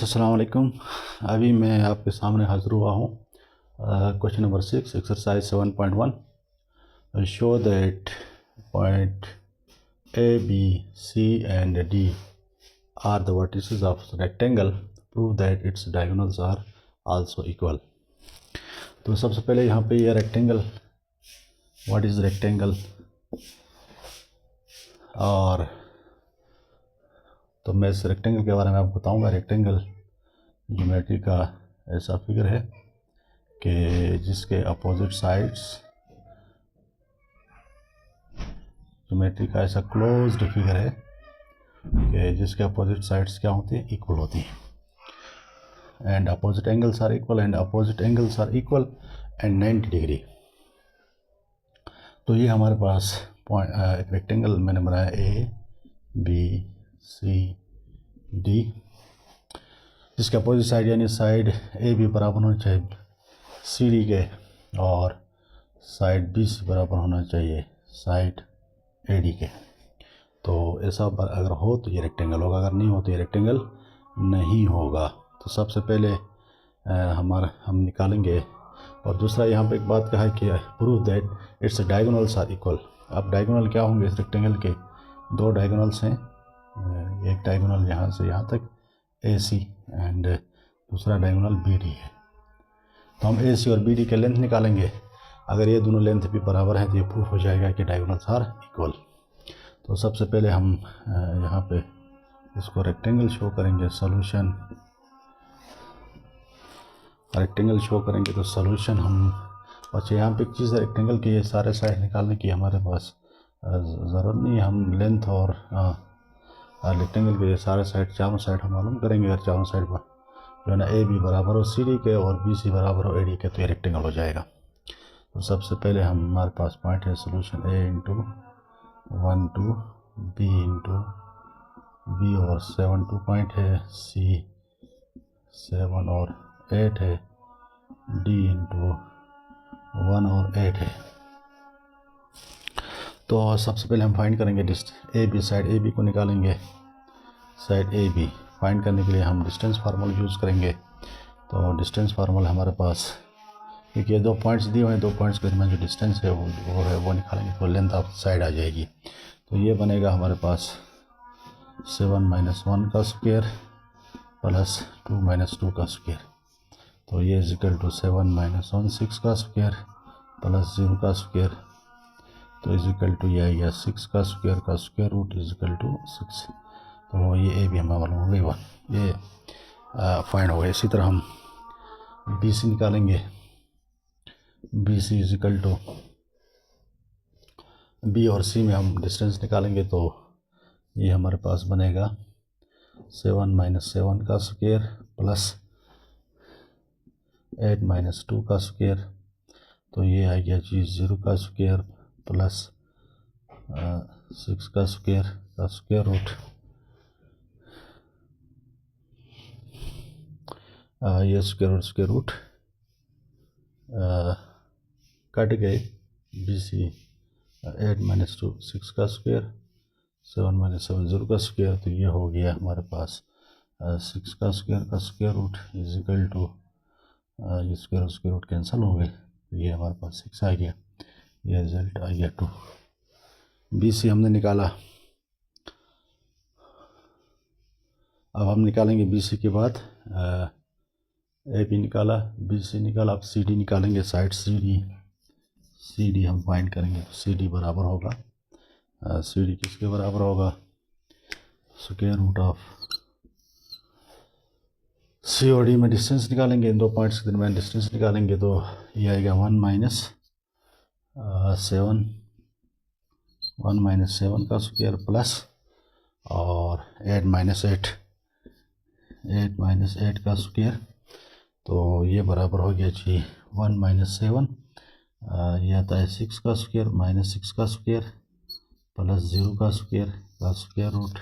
अस्सलाम वालेकुम। अभी मैं आपके सामने हाज़िर हुआ हूँ। Question number 6 exercise 7.1 show that point A B C and D are the vertices of rectangle, prove that its diagonals are also equal. तो सबसे पहले यहाँ पे ये रेक्टेंगल, व्हाट इज़ रेक्टेंगल, और तो मैं इस रेक्टेंगल के बारे में आपको बताऊंगा। रेक्टेंगल ज्योमेट्री का ऐसा फिगर है कि जिसके अपोजिट साइड्स, ज्योमेट्री का ऐसा क्लोज्ड फिगर है कि जिसके अपोजिट साइड्स क्या होती हैं, इक्वल होती हैं। And opposite angles are equal and opposite angles are equal and 90 degree. तो ये हमारे पास पॉइंट एक रेक्टेंगल मैंने बनाया ए बी सी डी, जिसके अपोजिट साइड यानी साइड ए बी बराबर होना चाहिए सी डी के, और साइड बी सी बराबर होना चाहिए साइड ए डी के। तो ऐसा अगर हो तो ये रेक्टेंगल होगा, अगर नहीं हो तो ये रेक्टेंगल नहीं होगा। तो सबसे पहले हम निकालेंगे। और दूसरा यहाँ पे एक बात कहा है कि prove that its diagonals are equal. अब डायगोनल क्या होंगे इस रेक्टेंगल के? दो डायगोनल्स हैं, एक डायगोनल यहाँ से यहाँ तक ए सी एंड दूसरा डायगोनल बी डी है। तो हम ए सी और बी डी के लेंथ निकालेंगे। अगर ये दोनों लेंथ भी बराबर हैं तो ये प्रूफ हो जाएगा कि डायगोनल्स आर इक्वल। तो सबसे पहले हम यहाँ पे इसको रेक्टेंगल शो करेंगे, सोल्यूशन रेक्टेंगल शो करेंगे। तो सोल्यूशन हम, अच्छा यहाँ पे एक चीज़ है रेक्टेंगल की, ये सारे साइड निकालने की हमारे पास ज़रूरत नहीं है। हम लेंथ और रेक्टेंगल के सारे साइड, चारों साइड हम मालूम करेंगे। अगर चारों साइड पर जो है ना ए बी बराबर हो सी डी के और बी सी बराबर हो ए डी के तो ये रेक्टेंगल हो जाएगा। तो सबसे पहले हमारे पास पॉइंट है solution A into 1 2 B into B और 7 2 पॉइंट है, सी 7 और 8 है, डी इंटू 1 और 8 है। तो सबसे पहले हम फाइंड करेंगे A B, side A B को निकालेंगे। साइड ए बी फाइंड करने के लिए हम डिस्टेंस फार्मूला यूज़ करेंगे। तो डिस्टेंस फार्मूला हमारे पास, क्योंकि ये दो पॉइंट्स दिए हुए हैं, दो पॉइंट्स के दरमियान जो डिस्टेंस है वो निकालेंगे तो लेंथ ऑफ साइड आ जाएगी। तो ये बनेगा हमारे पास 7 - 1 का स्क्वायर प्लस 2 - 2 का स्क्वायर। तो ये इज इक्वल टू 7 - 1 6 का स्क्वायर प्लस 0 का स्क्वायर। तो इज इक्वल टू ये आएगा 6 का square root is equal to 6। तो ये ए भी हमें मालूम हो गई, 1 ये फाइंड हो गया। इसी तरह हम बी सी निकालेंगे। B C is equal to, B और सी में हम डिस्टेंस निकालेंगे। तो ये हमारे पास बनेगा 7 - 7 का स्क्वायर प्लस 8 - 2 का स्क्वायर। तो ये आ गया जी 0 का स्क्वायर प्लस 6 का स्क्वायर रूट। ये स्क्वायर रूट कट गए। बी सी 8 - 2 6 का स्क्वायर, 7 - 7 0 का स्क्वायर। तो ये हो गया हमारे पास 6 का square root is equal to ये स्क्वायर रूट कैंसिल हो गए। तो ये हमारे पास 6 आ गया। ये रिजल्ट आ गया 2। बी सी हमने निकाला। अब हम निकालेंगे बी सी के बाद ए बी निकाला, बी सी निकाला। अब सी डी निकालेंगे। साइड सी डी हम फाइंड करेंगे। सी डी बराबर होगा, सी डी किसके बराबर होगा, स्क्वायर रूट ऑफ सी और डी में डिस्टेंस निकालेंगे। इन दो पॉइंट्स के दरमियान डिस्टेंस निकालेंगे। तो ये आएगा 1 - 7 का स्क्वायर प्लस और 8 - 8 का स्क्वायर। तो ये बराबर हो गया जी 1 - 7, ये आता है 6 का स्क्वायर माइनस 6 का स्क्वायर प्लस 0 का स्क्वायर रूट।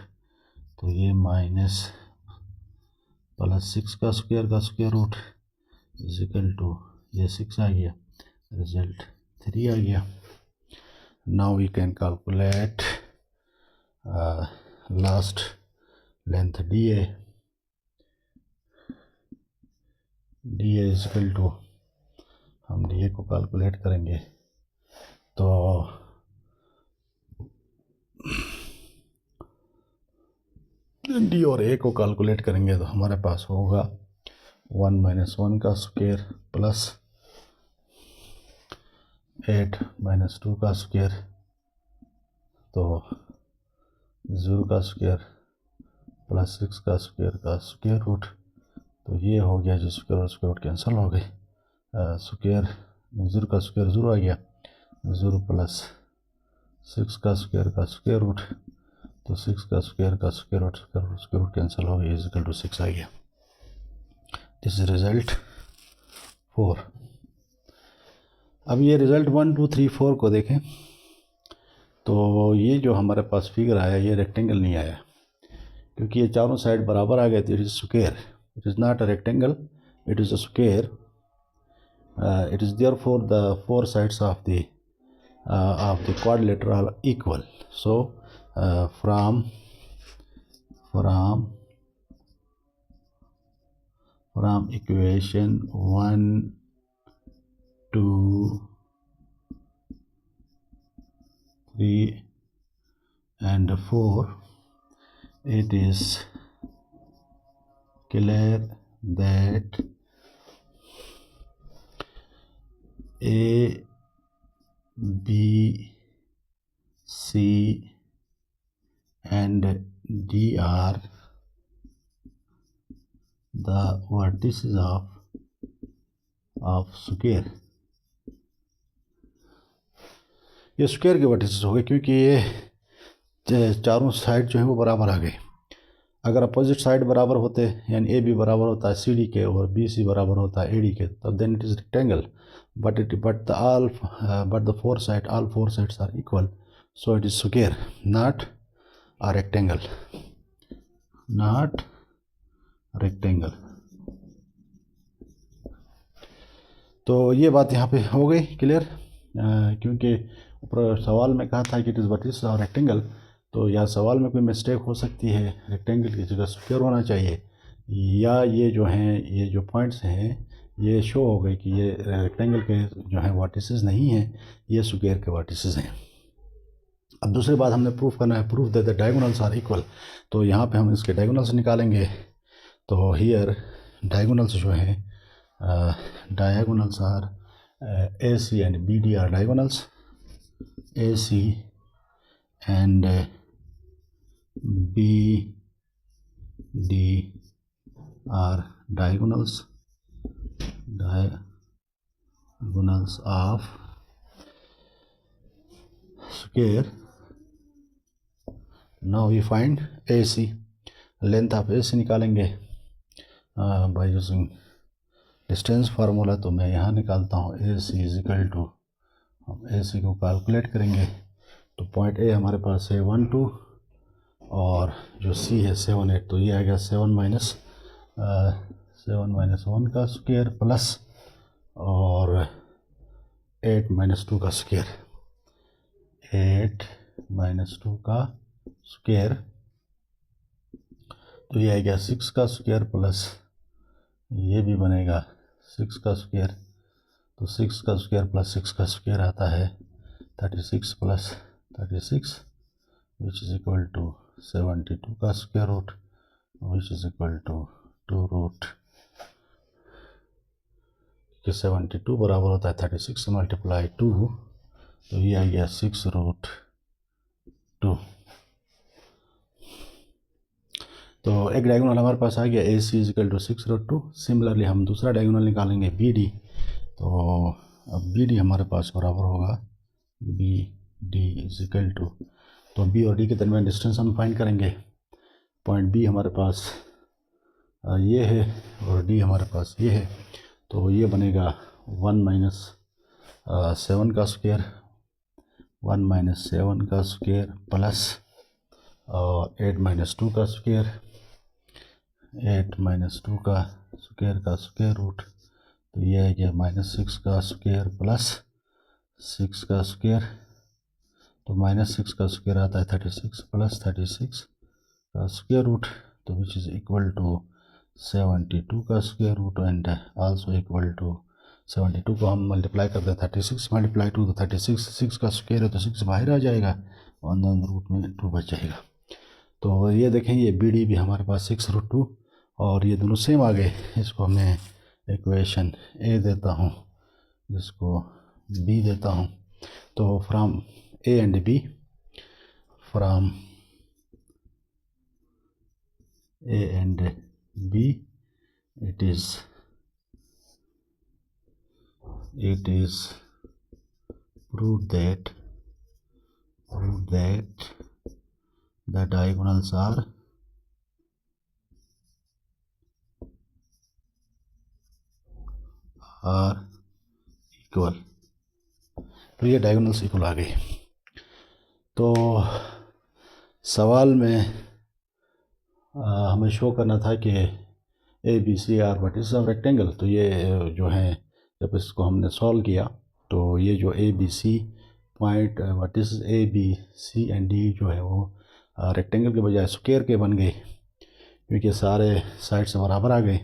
तो ये माइनस प्लस 6 का square root is equal to ये 6 आ गया, रिजल्ट 3 आ गया। Now we can calculate last length D A. D A is equal to, हम डी ए को कैलकुलेट करेंगे तो डी और ए को कैलकुलेट करेंगे तो हमारे पास होगा 1 - 1 का स्क्वायर प्लस 8 - 2 का स्क्वायर, तो 0 का स्क्वायर प्लस 6 का स्क्वायर रूट, तो ये हो गया जो स्क्वायर और स्क्वायर रूट कैंसिल हो गए, स्क्वायर 0 का स्क्वायर 0 आ गया, 0 प्लस 6 का स्क्वायर रूट, तो 6 का स्क्वायर रूट कैंसिल हो गया, इजिकल टू 6 आ गया। This is result 4। अब ये रिजल्ट 1 2 3 4 को देखें तो ये जो हमारे पास फिगर आया ये रेक्टेंगल नहीं आया, क्योंकि ये चारों साइड बराबर आ गए थे। It is square, it is not a rectangle, it is a square. It is therefore the four sides of the quadrilateral are equal. So from equation 1 2 3 and 4, it is clear that A, B, C and D are the vertices of square। ये square के vertices हो गए क्योंकि ये चारों side जो है वो बराबर आ गए। अगर अपोजिट साइड बराबर होते, यानी ए बी बराबर होता है सी डी के और बी सी बराबर होता है ए डी के, तब then it is rectangle, but the all four sides are equal, so it is square, not a rectangle, तो ये बात यहाँ पे हो गई क्लियर, क्योंकि ऊपर सवाल में कहा था कि इट इज़ वर्टिस और रेक्टेंगल, तो या सवाल में कोई मिस्टेक हो सकती है, रेक्टेंगल की जगह स्क्वायर होना चाहिए, या ये जो हैं ये जो पॉइंट्स हैं ये शो हो गए कि ये रेक्टेंगल के जो हैं वर्टिसेस नहीं हैं, ये स्क्वायर के वर्टिसेस हैं। अब दूसरी बात हमने प्रूफ करना है, proof that the diagonals are equal, तो यहाँ पे हम इसके डायगोनल्स निकालेंगे। तो हियर डायगोनल्स जो हैं diagonals are A C and B D are diagonals, A C and B D are diagonals of square। Now we find AC, length of AC निकालेंगे by using डिस्टेंस फार्मूला। तो मैं यहाँ निकालता हूँ AC is equal to, हम AC को calculate करेंगे तो पॉइंट A हमारे पास है 1 2 और जो C है 7 8, तो ये आएगा 7 - 1 का स्क्वायर प्लस और 8 - 2 का स्क्वायर, 8 - 2 का स्क्वायर, तो ये आएगा 6 का स्क्वायर प्लस ये भी बनेगा 6 का स्क्वायर, तो 6 का स्क्वायर प्लस 6 का स्क्वायर आता है 36 plus 36 which is equal to 72 का square root which is equal to 2 root, कि 72 बराबर होता है 36 मल्टीप्लाई 2, तो ये आ गया 6 रूट 2। तो एक डायगोनल हमारे पास आ गया, AC is equal to 6 root 2। Similarly हम दूसरा डायगोनल निकालेंगे बी डी, तो अब बी डी हमारे पास बराबर होगा B D is equal to, तो बी और डी के दरमियान डिस्टेंस हम फाइंड करेंगे। पॉइंट बी हमारे पास ये है और डी हमारे पास ये है, तो ये बनेगा 1 - 7 का स्क्वायर, 1 - 7 का स्क्वायर प्लस और 8 - 2 का स्क्वायर, 8 - 2 का स्क्वायर रूट, तो ये है क्या -6 का स्क्वायर प्लस 6 का स्क्वायर, तो -6 का स्क्वायर आता है 36 प्लस 36 का स्क्वायर रूट, तो विच इज़ इक्वल टू 72 का square root and also equal to 72 को हम मल्टीप्लाई करते हैं 36 मल्टीप्लाई टू तो 36, 6 का स्क्वायर है तो 6 बाहर आ जाएगा, वन रूट में 2 बच जाएगा। तो ये देखें ये बी डी भी हमारे पास 6√2 और ये दोनों सेम आ गए। इसको मैं इक्वेशन ए देता हूँ, इसको बी देता हूँ। तो from A and B, from A and B, it is proved that the diagonals are equal। तो ये डायगोनल्स इक्वल आ गई। तो सवाल में हमें शो करना था कि A B C are vertices of rectangle. तो ये जो है जब इसको हमने सॉल्व किया तो ये जो A B C point vertices A B C and D जो है वो रेक्टेंगल के बजाय स्क्वायर के बन गए, क्योंकि सारे साइड से बराबर आ गए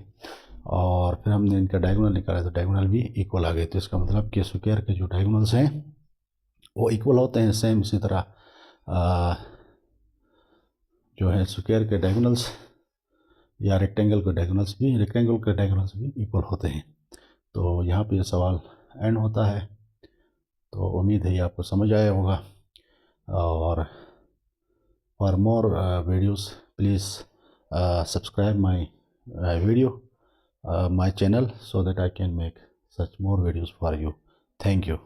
और फिर हमने इनका डायगोनल निकाला तो डायगोनल भी इक्वल आ गए। तो इसका मतलब कि स्क्वायर के जो डायगोनल्स हैं वो इक्वल होते हैं। सेम इसी तरह जो है स्क्वायर के डायगोनल्स या रेक्टेंगल के डायगोनल्स भी इक्वल होते हैं। तो यहाँ पे ये सवाल एंड होता है। तो उम्मीद है ये आपको समझ आया होगा। और for more videos please subscribe my video my channel so that I can make such more videos for you. Thank you.